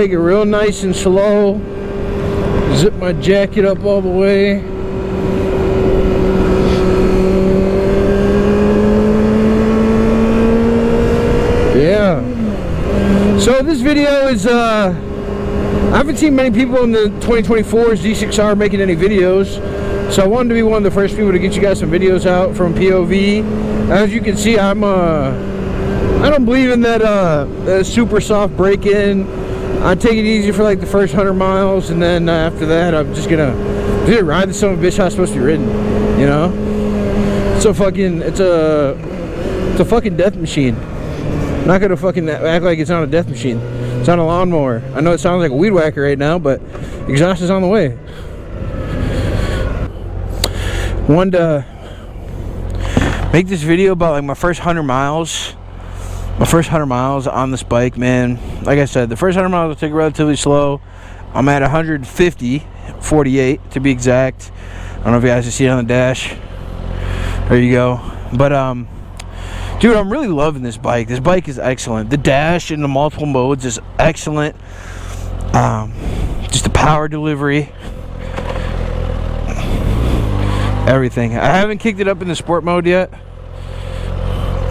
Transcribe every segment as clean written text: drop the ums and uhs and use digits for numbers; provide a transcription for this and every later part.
take it real nice and slow. Zip my jacket up all the way. Yeah. So this video is, I haven't seen many people in the 2024 Z6R making any videos. So I wanted to be one of the first people to get you guys some videos out from POV. As you can see, I don't believe in that super soft break-in. I take it easy for like the first 100 miles, and then after that, I'm just gonna ride the son of a bitch how it's supposed to be ridden. You know, it's a fucking death machine. I'm not gonna fucking act like it's not a death machine. It's not a lawnmower. I know it sounds like a weed whacker right now, but exhaust is on the way. Wanted to make this video about like my first 100 miles. My first 100 miles on this bike, man. Like I said, the first 100 miles will take it relatively slow. I'm at 150.48 to be exact. I don't know if you guys can see it on the dash. There you go. But dude, I'm really loving this bike. This bike is excellent. The dash in the multiple modes is excellent. Just the power delivery, everything. I haven't kicked it up in the sport mode yet.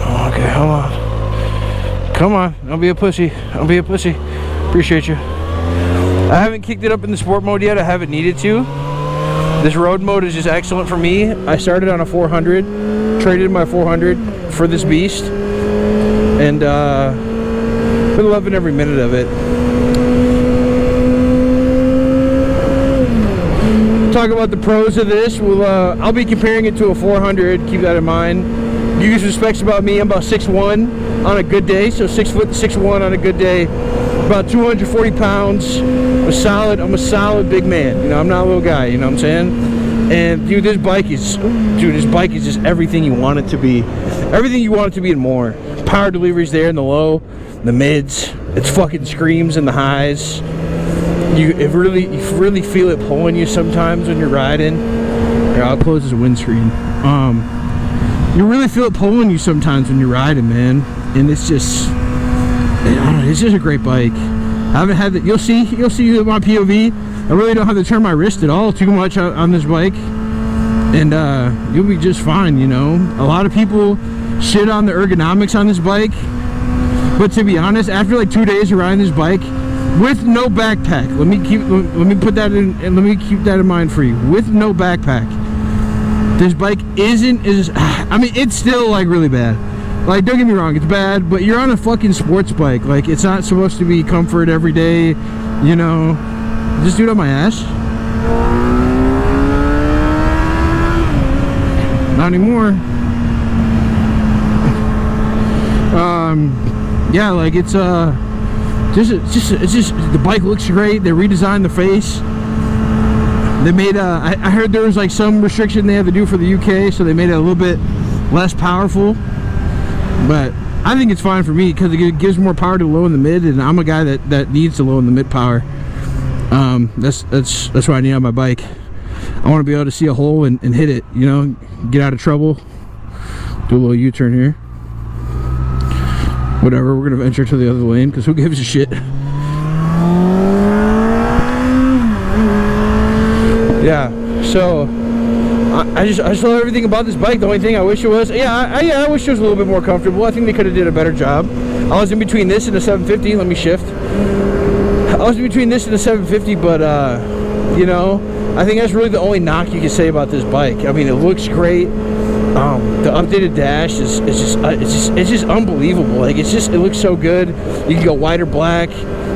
Okay, hold on. Come on, don't be a pussy. Don't be a pussy. Appreciate you. I haven't kicked it up in the sport mode yet. I haven't needed to. This road mode is just excellent for me. I started on a 400, traded my 400 for this beast, and been loving every minute of it. Talk about the pros of this. I'll be comparing it to a 400. Keep that in mind. Give you some specs about me. I'm about 6'1". on a good day, so 6 foot 6'1" on a good day, about 240 pounds. I'm a solid big man. You know, I'm not a little guy. You know what I'm saying? And dude, this bike is just everything you want it to be. Everything you want it to be and more. Power delivery's there in the low, the mids. It fucking screams in the highs. You really feel it pulling you sometimes when you're riding. Here, I'll close this windscreen. You really feel it pulling you sometimes when you're riding, man. And it's just, I don't know, it's just a great bike. I haven't had that. You'll see my POV. I really don't have to turn my wrist at all too much on this bike, and you'll be just fine. You know, a lot of people shit on the ergonomics on this bike, but to be honest, after like 2 days of riding this bike with no backpack, let me keep that in mind for you. With no backpack, this bike it's still like really bad. Like, don't get me wrong, it's bad, but you're on a fucking sports bike. Like, it's not supposed to be comfort every day, you know. Just do it on my ass. Not anymore. Yeah, like it's just the bike looks great. They redesigned the face. They made I heard there was like some restriction they had to do for the UK, so they made it a little bit less powerful. But I think it's fine for me because it gives more power to low and the mid, and I'm a guy that needs to low and the mid power. That's what I need on my bike. I want to be able to see a hole and hit it, you know, get out of trouble. Do a little U-turn here. Whatever, we're gonna venture to the other lane because who gives a shit? Yeah, so I just love everything about this bike. The only thing I wish it was, I wish it was a little bit more comfortable. I think they could have did a better job. I was in between this and the 750. Let me shift. I was in between this and the 750, but you know, I think that's really the only knock you can say about this bike. I mean, it looks great. The updated dash is just unbelievable. Like, it looks so good. You can go white or black.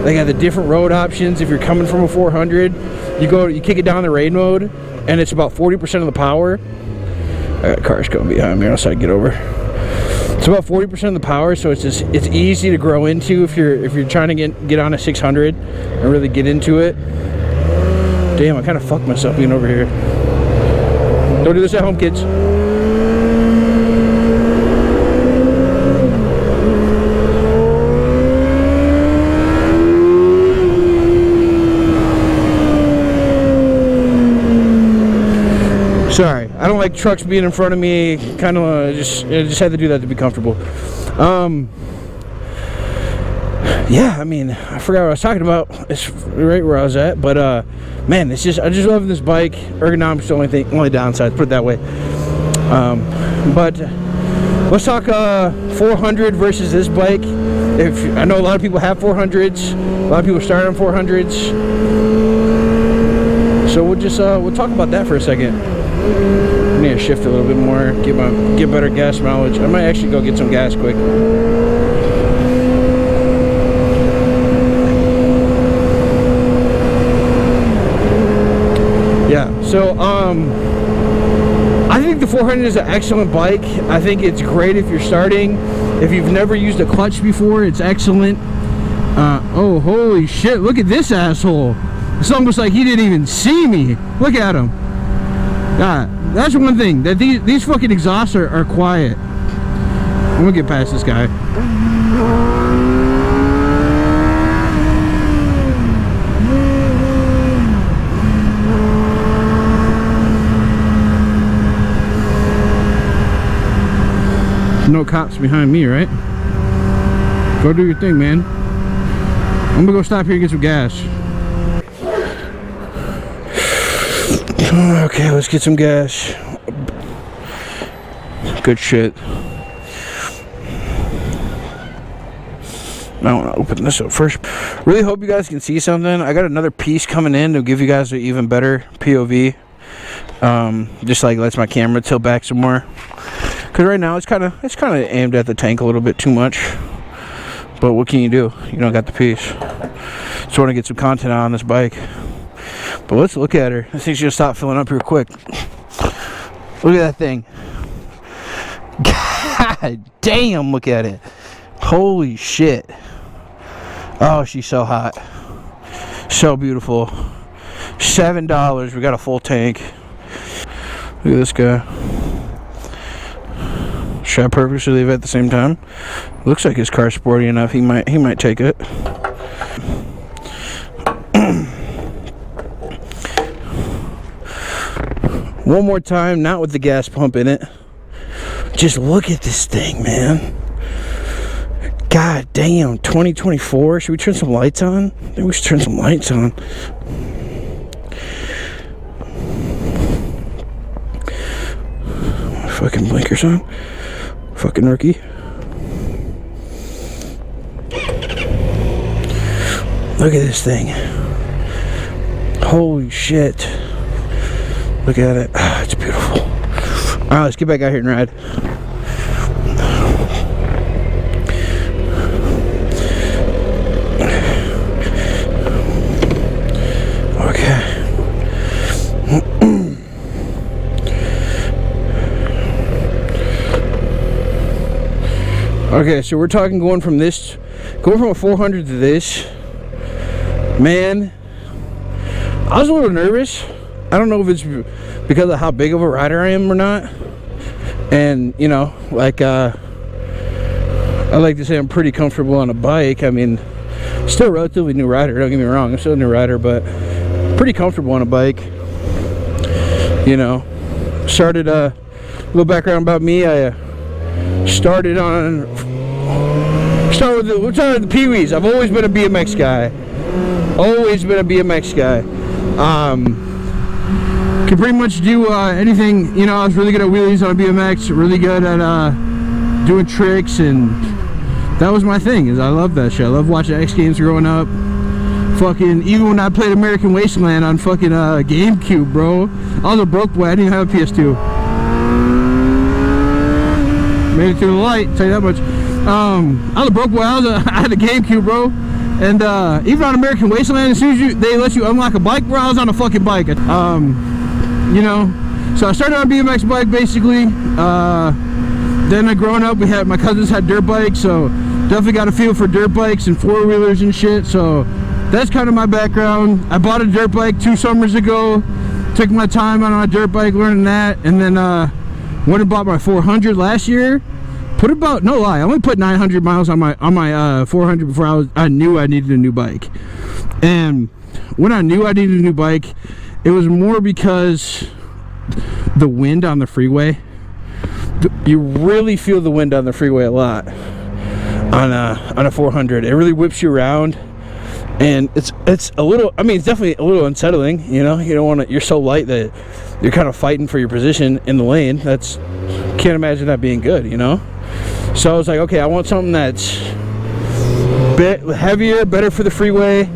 They got the different road options. If you're coming from a 400, you kick it down the raid mode, and it's about 40% of the power. I got cars coming behind me, so I get over. It's about 40% of the power, so it's easy to grow into if you're trying to get on a 600 and really get into it. Damn, I kind of fucked myself being over here. Don't do this at home, kids. Sorry, I don't like trucks being in front of me. Kind of just had to do that to be comfortable. yeah, I mean, I forgot what I was talking about. It's right where I was at, but man, it's just, I just love this bike. Ergonomics the only downside, put it that way. But let's talk 400 versus this bike. I know a lot of people have 400s, a lot of people start on 400s, so we'll talk about that for a second. I need to shift a little bit more, get better gas mileage. I might actually go get some gas quick. Yeah, so I think the 400 is an excellent bike. I think it's great if you're starting. If you've never used a clutch before, it's excellent. Oh, holy shit, look at this asshole. It's almost like he didn't even see me. Look at him. God, that's one thing, that these fucking exhausts are quiet. I'm gonna get past this guy. No cops behind me, right? Go do your thing, man. I'm gonna go stop here and get some gas. Okay, let's get some gas. Good shit. I want to open this up first. Really hope you guys can see something. I got another piece coming in to give you guys an even better POV. Just like lets my camera tilt back some more. Cause right now it's kind of aimed at the tank a little bit too much. But what can you do? You don't got the piece. So I want to get some content out on this bike. But let's look at her. This thing's gonna stop filling up here quick. Look at that thing. God damn, look at it. Holy shit. Oh, she's so hot. So beautiful. $7. We got a full tank. Look at this guy. Should I purposely leave it at the same time? Looks like his car's sporty enough. He might take it. One more time, not with the gas pump in it. Just look at this thing, man. God damn, 2024. Should we turn some lights on? I think we should turn some lights on. Fucking blinkers on. Fucking rookie. Look at this thing. Holy shit. Look at it. Ah, it's beautiful. Alright, let's get back out here and ride. Okay, so we're talking going from a 400 to this. Man, I was a little nervous. I don't know if it's because of how big of a rider I am or not. And, you know, like, I like to say I'm pretty comfortable on a bike. I mean, still a relatively new rider, don't get me wrong. I'm still a new rider, but pretty comfortable on a bike. You know, started, a little background about me. I started with the Pee-wees. I've always been a BMX guy. Always been a BMX guy. Can pretty much do anything. You know, I was really good at wheelies on a BMX. Really good at doing tricks, and that was my thing. Is I love that shit. I love watching X Games growing up. Fucking even when I played American Wasteland on fucking GameCube, bro. I was a broke boy. I didn't even have a PS2. Made it through the light, tell you that much. I was a broke boy. I had a GameCube, bro. And even on American Wasteland, as soon as they let you unlock a bike, bro, I was on a fucking bike. You know, so I started on a BMX bike basically. Then growing up, my cousins had dirt bikes, so definitely got a feel for dirt bikes and four-wheelers and shit. So that's kind of my background. I bought a dirt bike 2 summers ago. Took my time on a dirt bike learning that, and then went and bought my 400 last year. Put about, no lie, I only put 900 miles on my 400 before I knew I needed a new bike. And when I knew I needed a new bike, it was more because the wind on the freeway. You really feel the wind on the freeway a lot. on a 400. It really whips you around, and it's a little, I mean, it's definitely a little unsettling, you know. You don't want to, you're so light that you're kind of fighting for your position in the lane. That's, can't imagine that being good, you know. So I was like, okay, I want something that's heavier, better for the freeway,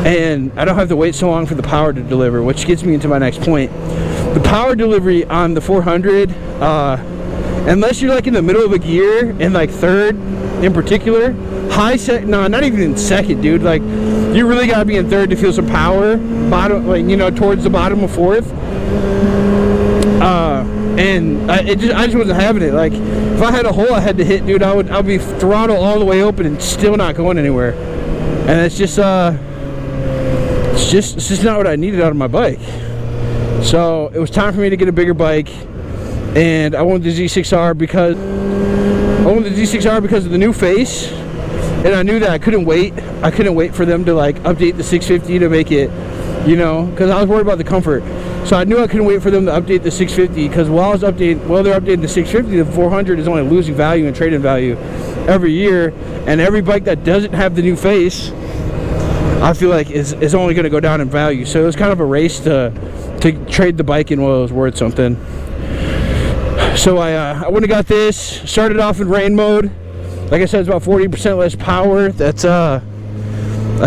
and I don't have to wait so long for the power to deliver, which gets me into my next point. The power delivery on the 400, unless you're like in the middle of a gear, and like third in particular, no, not even in second, dude. Like, you really gotta be in third to feel some power, bottom, like, you know, towards the bottom of fourth. And I just wasn't having it. Like, if I had a hole I had to hit, dude, I'd be throttle all the way open and still not going anywhere. And it's just not what I needed out of my bike. So it was time for me to get a bigger bike, and I wanted the ZX-6R because of the new face, and I knew that I couldn't wait for them to like update the 650 to make it, you know, because I was worried about the comfort. So I knew I couldn't wait for them to update the 650, because while they're updating the 650, the 400 is only losing value and trade-in value every year, and every bike that doesn't have the new face, I feel like is only going to go down in value. So it was kind of a race to trade the bike in while it was worth something. So I went and got this, started off in rain mode. Like I said, it's about 40% less power. That's I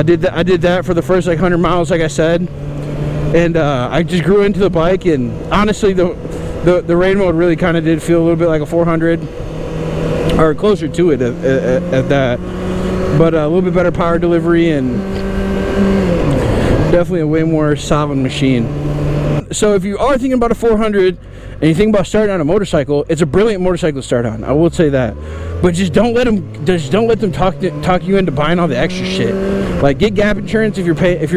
did that for the first like 100 miles, like I said, and I just grew into the bike. And honestly, the rain mode really kind of did feel a little bit like a 400, or closer to it at that, but a little bit better power delivery, and definitely a way more solid machine. So if you are thinking about a 400 and you think about starting on a motorcycle, it's a brilliant motorcycle to start on, I will say that. But just don't let them talk you into buying all the extra shit. Like, get gap insurance if you're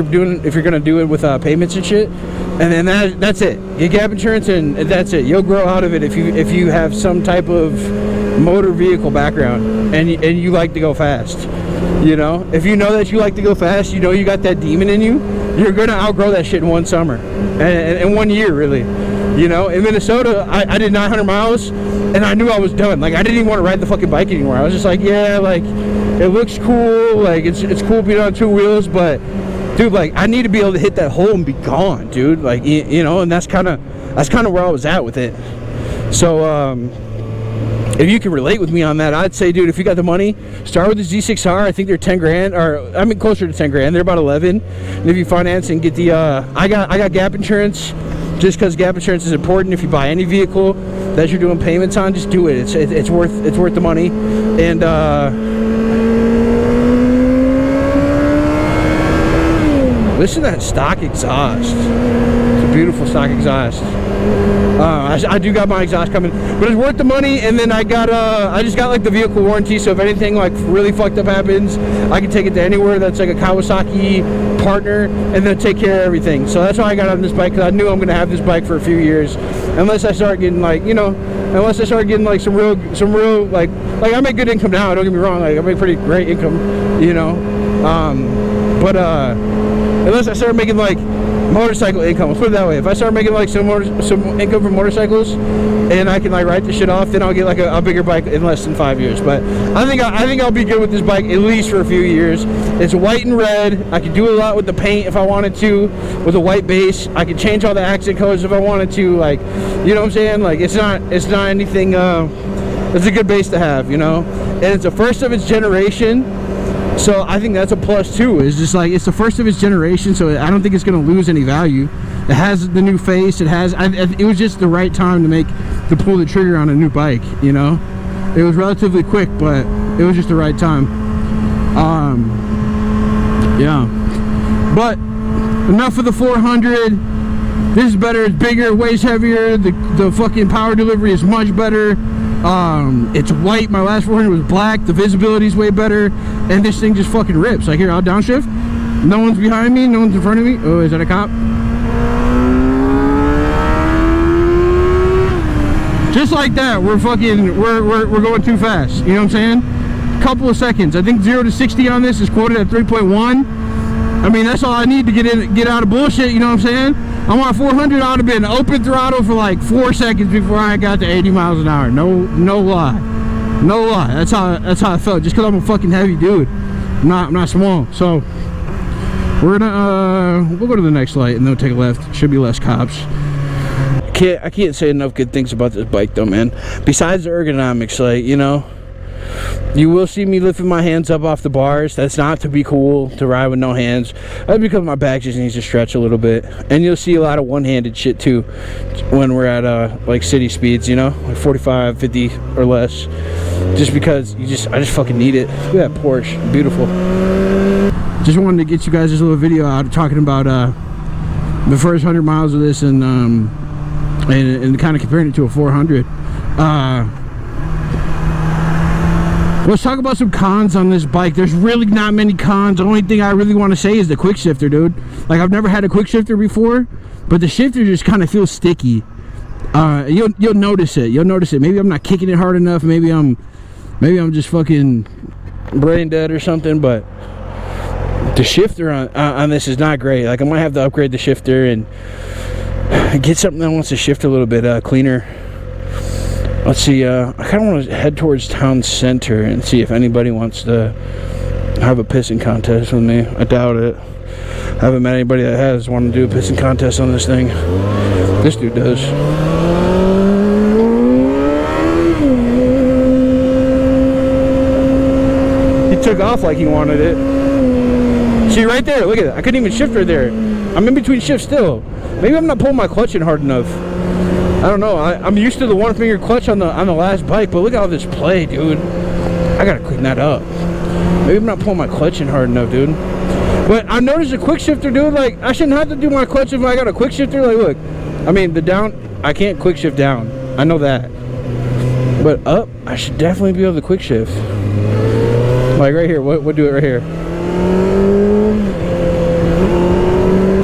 gonna do it with payments and shit, and then that's it. Get gap insurance, and that's it. You'll grow out of it if you have some type of motor vehicle background and you like to go fast. You know, if you know that you like to go fast, you know you got that demon in you, you're gonna outgrow that shit in one summer, and in 1 year, really. You know, in Minnesota, I did 900 miles, and I knew I was done. Like, I didn't even want to ride the fucking bike anymore. I was just like, yeah, like, it looks cool, like, it's cool being on two wheels, but, dude, like, I need to be able to hit that hole and be gone, dude. Like, you know, and that's kind of where I was at with it. So, if you can relate with me on that, I'd say, dude, if you got the money, start with the Z6R. I think they're 10 grand, or I mean closer to 10 grand. They're about 11. And if you finance and get the, I got gap insurance, just because gap insurance is important. If you buy any vehicle that you're doing payments on, just do it. It's worth the money. And listen to that stock exhaust. It's a beautiful stock exhaust. I do got my exhaust coming, but it's worth the money. And then I just got like the vehicle warranty, so if anything like really fucked up happens, I can take it to anywhere that's like a Kawasaki partner, and then take care of everything. So that's why I got on this bike, because I knew I'm gonna have this bike for a few years, unless I start getting like, you know, like some real like I make good income now. Don't get me wrong, like I make pretty great income, you know, but unless I start making like motorcycle income, let's put it that way. If I start making like some income from motorcycles, and I can like write this shit off, then I'll get like a bigger bike in less than 5 years. But I think I'll be good with this bike at least for a few years. It's white and red. I can do a lot with the paint if I wanted to, with a white base. I can change all the accent colors if I wanted to. Like, you know what I'm saying? Like, it's not anything. It's a good base to have, you know. And it's the first of its generation. So I think that's a plus too. It's just like, it's the first of its generation, so I don't think it's going to lose any value. It has the new face. It was just the right time to pull the trigger on a new bike, you know. It was relatively quick, but it was just the right time. Yeah. But enough of the 400. This is better. It's bigger, weighs heavier. The fucking power delivery is much better. It's white. My last 400 was black. The visibility is way better, and this thing just fucking rips. Like, here, I'll downshift. No one's behind me. No one's in front of me. Oh, is that a cop? Just like that, we're going too fast. You know what I'm saying? Couple of seconds. I think 0 to 60 on this is quoted at 3.1. I mean, that's all I need to get out of bullshit. You know what I'm saying? I'm on 400. I would have been open throttle for like 4 seconds before I got to 80 miles an hour. No lie. No lie, that's how I felt. Just because I'm a fucking heavy dude, I'm not small. So we're gonna we'll go to the next light and then we'll take a left. Should be less cops. I can't say enough good things about this bike though, man. Besides the ergonomics, like, you know, you will see me lifting my hands up off the bars. That's not to be cool to ride with no hands. That's because my back just needs to stretch a little bit. And you'll see a lot of one-handed shit too when we're at like city speeds, you know, like 45, 50 or less. Just because I just fucking need it. Look at that Porsche, beautiful. Just wanted to get you guys this little video out talking about the first 100 miles of this and kind of comparing it to a 400. Let's talk about some cons on this bike. There's really not many cons. The only thing I really want to say is the quick shifter, dude. Like, I've never had a quick shifter before, but the shifter just kind of feels sticky. You'll notice it. You'll notice it. Maybe I'm not kicking it hard enough. Maybe I'm just fucking brain dead or something. But the shifter on this is not great. Like, I might have to upgrade the shifter and get something that wants to shift a little bit cleaner. Let's see, I kind of want to head towards town center and see if anybody wants to have a pissing contest with me. I doubt it. I haven't met anybody that has wanted to do a pissing contest on this thing. This dude does. He took off like he wanted it. See, right there, look at it. I couldn't even shift right there. I'm in between shifts still. Maybe I'm not pulling my clutch in hard enough. I don't know. I'm used to the one finger clutch on the last bike, but look at all this play, dude. I gotta clean that up. Maybe I'm not pulling my clutch in hard enough, dude. But I noticed a quick shifter, dude. Like, I shouldn't have to do my clutch if I got a quick shifter. Like, look, I mean, the down, I can't quick shift down. I know that. But up, I should definitely be able to quick shift. Like right here. We'll do it right here.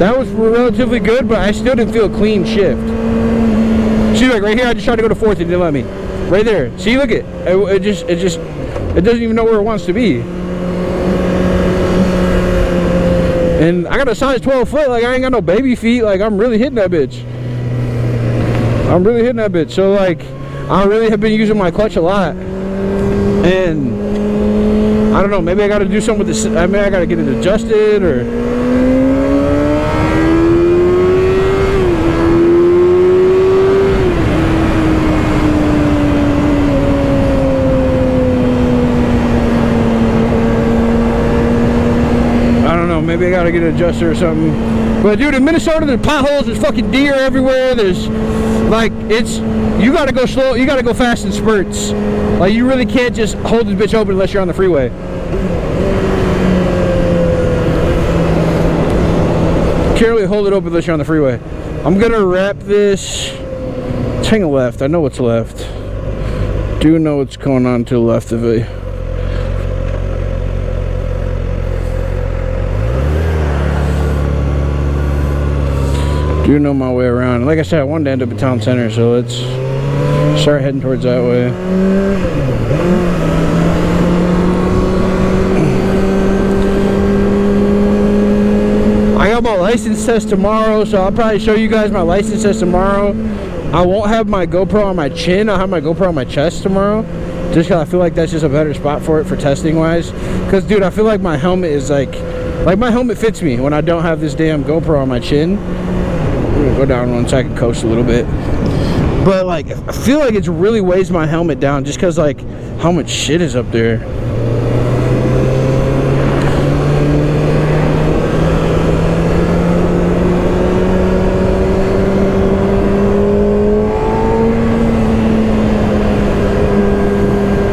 That was relatively good, but I still didn't feel a clean shift. See, like right here, I just tried to go to fourth, it didn't let me. Right there. See, look it. It doesn't even know where it wants to be. And I got a size 12 foot. Like, I ain't got no baby feet. Like, I'm really hitting that bitch. So, like, I really have been using my clutch a lot. And I don't know. Maybe I got to do something with this. I mean, I got to get it adjusted or. Maybe I gotta get an adjuster or something. But dude, in Minnesota, there's potholes, there's fucking deer everywhere. There's like, you gotta go slow, you gotta go fast in spurts. Like, you really can't just hold this bitch open unless you're on the freeway. Can't really hold it open unless you're on the freeway. I'm gonna wrap this. Let's hang a left. I know what's left. Do know what's going on to the left of it. Do know my way around. Like I said, I wanted to end up at town center, so let's start heading towards that way. I got my license test tomorrow, so I'll probably show you guys my license test tomorrow. I won't have my GoPro on my chin. I'll have my GoPro on my chest tomorrow, just because I feel like that's just a better spot for it for testing wise. Because dude, I feel like my helmet is like my helmet fits me when I don't have this damn GoPro on my chin. I'm gonna go down one so I can coast a little bit. But like, I feel like it's really weighs my helmet down just because like how much shit is up there.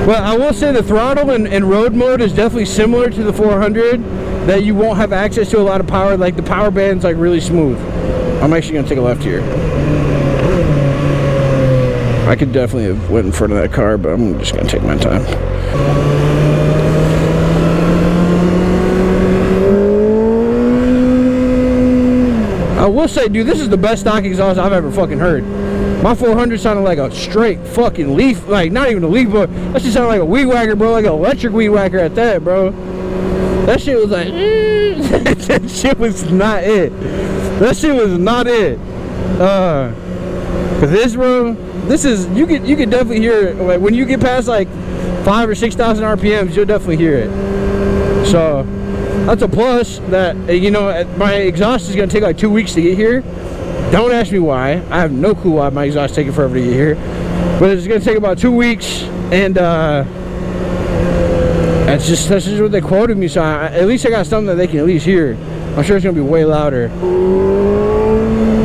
But I will say the throttle in road mode is definitely similar to the 400, that you won't have access to a lot of power. Like, the power band's like really smooth. I'm actually gonna take a left here. I could definitely have went in front of that car, but I'm just gonna take my time. I will say, dude, this is the best stock exhaust I've ever fucking heard. My 400 sounded like a straight fucking leaf, like not even a leaf, but that shit sounded like a weed whacker, bro, like an electric weed whacker at that, bro. That shit was like, that shit was not it. That shit was not it. But this, bro, this is, you can definitely hear it. Like, when you get past like 5,000 or 6,000 RPMs, you'll definitely hear it. So that's a plus. That, you know, my exhaust is gonna take like 2 weeks to get here. Don't ask me why. I have no clue why my exhaust is taking forever to get here, but it's gonna take about 2 weeks, and that's just what they quoted me. So at least I got something that they can at least hear. I'm sure it's gonna be way louder,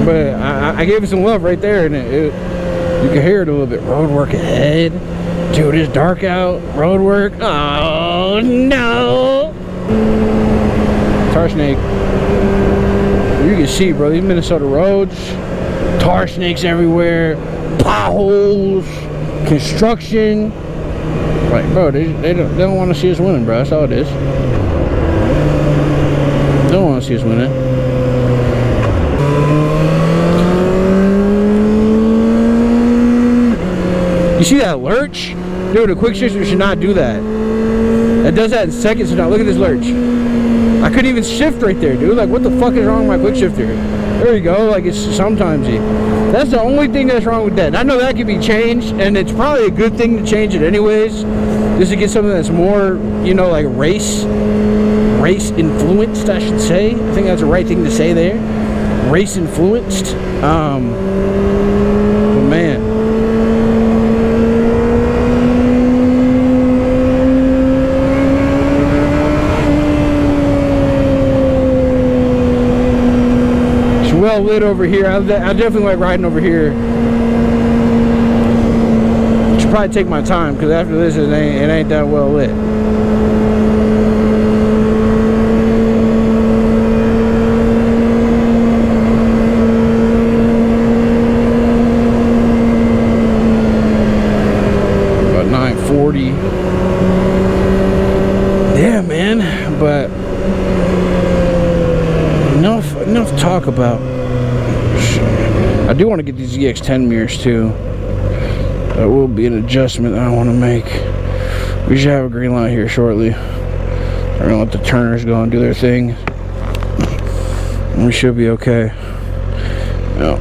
but I gave it some love right there, and you can hear it a little bit. Road work ahead. Dude, it's dark out. Road work. Oh no! Tar snake. You can see, bro, these Minnesota roads, tar snakes everywhere, potholes, construction. Like, bro, they don't want to see us winning, bro. That's all it is. They don't want to see us winning. You see that lurch? Dude, a quick shifter should not do that. It does that in seconds. Now look at this lurch. I couldn't even shift right there, dude. Like, what the fuck is wrong with my quick shifter? There you go. Like, it's sometimes-y. That's the only thing that's wrong with that. And I know that can be changed, and it's probably a good thing to change it anyways, just to get something that's more, you know, like race influenced, I should say. I think that's the right thing to say there. Race influenced. But man. Well lit over here. I definitely like riding over here. Should probably take my time, because after this it ain't that well lit. About 940. Yeah, man. But enough talk about. I do want to get these ZX-10 mirrors too. That will be an adjustment that I want to make. We should have a green light here shortly. I'm gonna let the turners go and do their thing. And we should be okay. Oh.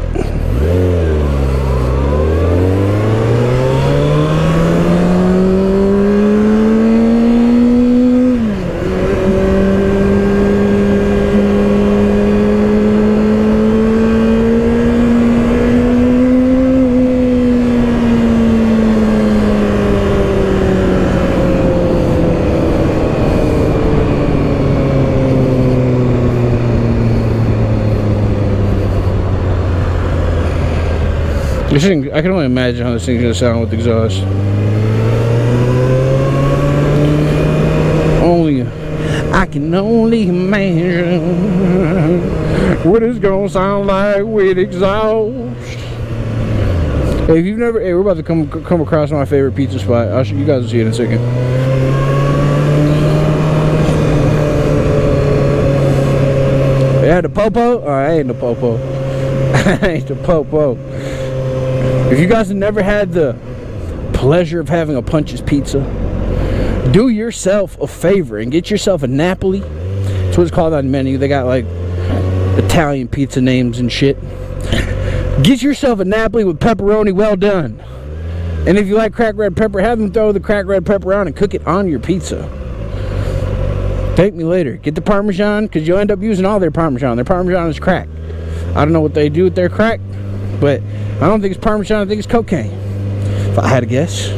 This thing, I can only imagine how this thing's gonna sound with exhaust. I can only imagine what it's gonna sound like with exhaust. Hey, if you've never, we're about to come across my favorite pizza spot. You guys will see it in a second. Yeah, the Popo? Oh, I ain't the Popo. I ain't the Popo. If you guys have never had the pleasure of having a Punch's Pizza, do yourself a favor and get yourself a Napoli. That's what it's called on the menu. They got like Italian pizza names and shit. Get yourself a Napoli with pepperoni well done. And if you like cracked red pepper, have them throw the cracked red pepper on and cook it on your pizza. Thank me later. Get the Parmesan, because you'll end up using all their Parmesan. Their Parmesan is crack. I don't know what they do with their crack, but I don't think it's Parmesan, I think it's cocaine. If I had to guess.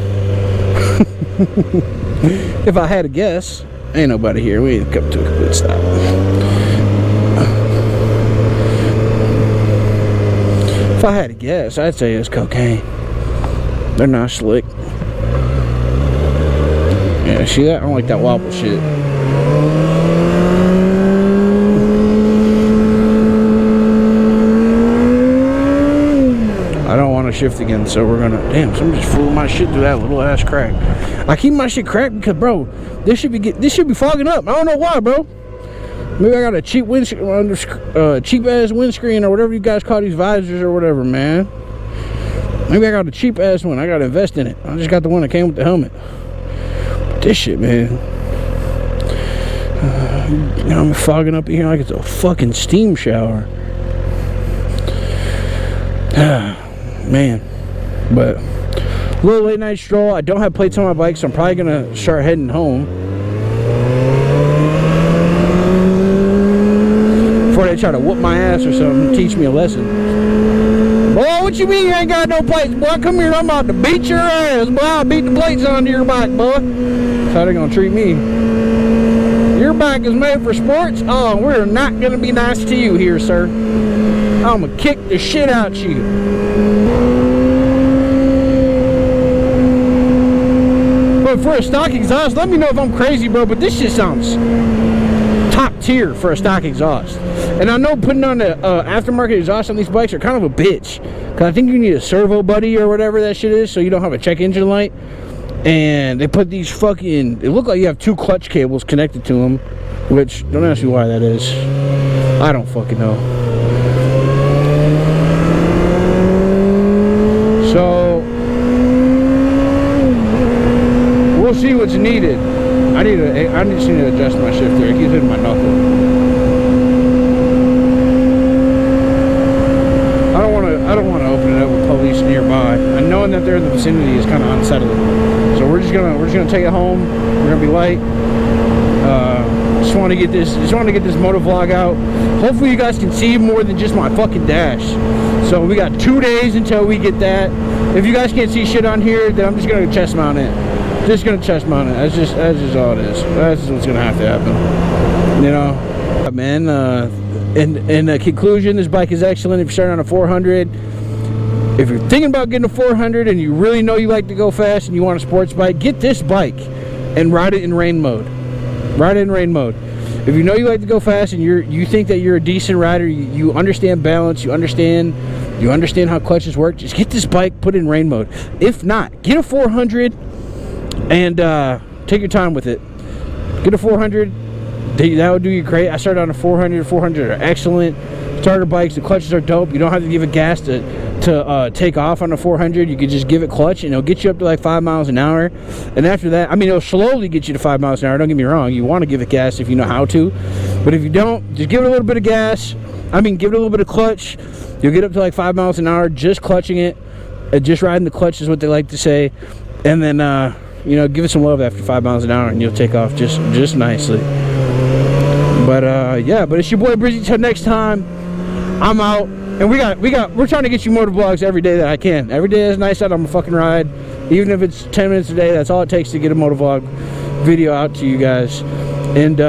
If I had to guess. Ain't nobody here. We ain't come to a complete stop. If I had to guess, I'd say it's cocaine. They're not slick. Yeah, see that? I don't like that wobble shit. I don't want to shift again, so we're gonna. Damn, somebody just flew my shit through that little ass crack. I keep my shit cracked because, bro, this should be fogging up. I don't know why, bro. Maybe I got a cheap cheap ass windscreen or whatever you guys call these visors or whatever, man. Maybe I got a cheap ass one. I gotta invest in it. I just got the one that came with the helmet. But this shit, man. I'm fogging up in here like it's a fucking steam shower. Man, but Little late night stroll. I don't have plates on my bike, so I'm probably gonna start heading home before they try to whoop my ass or something, teach me a lesson. Boy, what you mean you ain't got no plates? Boy, come here, I'm about to beat your ass. Boy, I'll beat the plates onto your bike, boy. That's how they gonna treat me. Your bike is made for sports? Oh, we're not gonna be nice to you here, sir. I'm gonna kick the shit out you. But for a stock exhaust, let me know if I'm crazy, bro, but this shit sounds top tier for a stock exhaust. And I know putting on the aftermarket exhaust on these bikes are kind of a bitch, because I think you need a servo buddy or whatever that shit is, so you don't have a check engine light. And they put these fucking, it look like you have 2 clutch cables connected to them, which, don't ask me why that is. I don't fucking know. So we'll see what's needed. I just need to adjust my shifter. It keeps hitting my knuckle. I don't want to open it up with police nearby. And knowing that they're in the vicinity is kind of unsettling. So we're just gonna take it home. We're gonna be light. Just want to get this moto vlog out. Hopefully you guys can see more than just my fucking dash. So we got 2 days until we get that. If you guys can't see shit on here, then I'm just gonna chest mount it. Just gonna chest mount it. That's just all it is. That's just what's gonna have to happen. You know, man. In conclusion, this bike is excellent. If you're starting on a 400, if you're thinking about getting a 400 and you really know you like to go fast and you want a sports bike, get this bike and ride it in rain mode. Ride it in rain mode. If you know you like to go fast and you think that you're a decent rider, you understand balance, you understand how clutches work, just get this bike, put it in rain mode. If not, get a 400 and take your time with it. Get a 400. That would do you great. I started on a 400. 400 are excellent starter bikes. The clutches are dope. You don't have to give it gas to take off on a 400. You can just give it clutch and it'll get you up to like 5 miles an hour. And after that, I mean, it'll slowly get you to 5 miles an hour. Don't get me wrong. You want to give it gas if you know how to. But if you don't, just give it a little bit of gas. I mean, give it a little bit of clutch. You'll get up to like 5 miles an hour just clutching it. Just riding the clutch is what they like to say. And then, you know, give it some love after 5 miles an hour and you'll take off just nicely. But yeah, but it's your boy Brizzy. Till next time, I'm out. And we're trying to get you motor vlogs every day that I can. Every day is nice out on a fucking ride. Even if it's 10 minutes a day, that's all it takes to get a motor vlog video out to you guys. And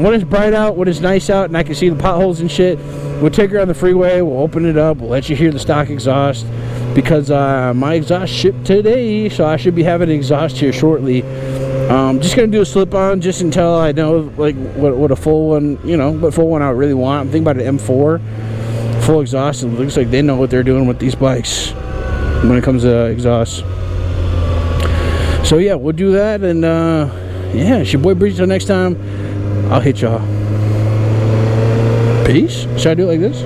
when it's bright out, when it's nice out and I can see the potholes and shit, we'll take her on the freeway, we'll open it up, we'll let you hear the stock exhaust. Because my exhaust shipped today, so I should be having an exhaust here shortly. Just gonna do a slip-on just until I know like what a full one, you know, what full one I really want. I'm thinking about an M4 full exhaust. It looks like they know what they're doing with these bikes when it comes to exhaust. So yeah, we'll do that, and yeah, it's your boy Breeze. Till next time, I'll hit y'all. Peace. Should I do it like this?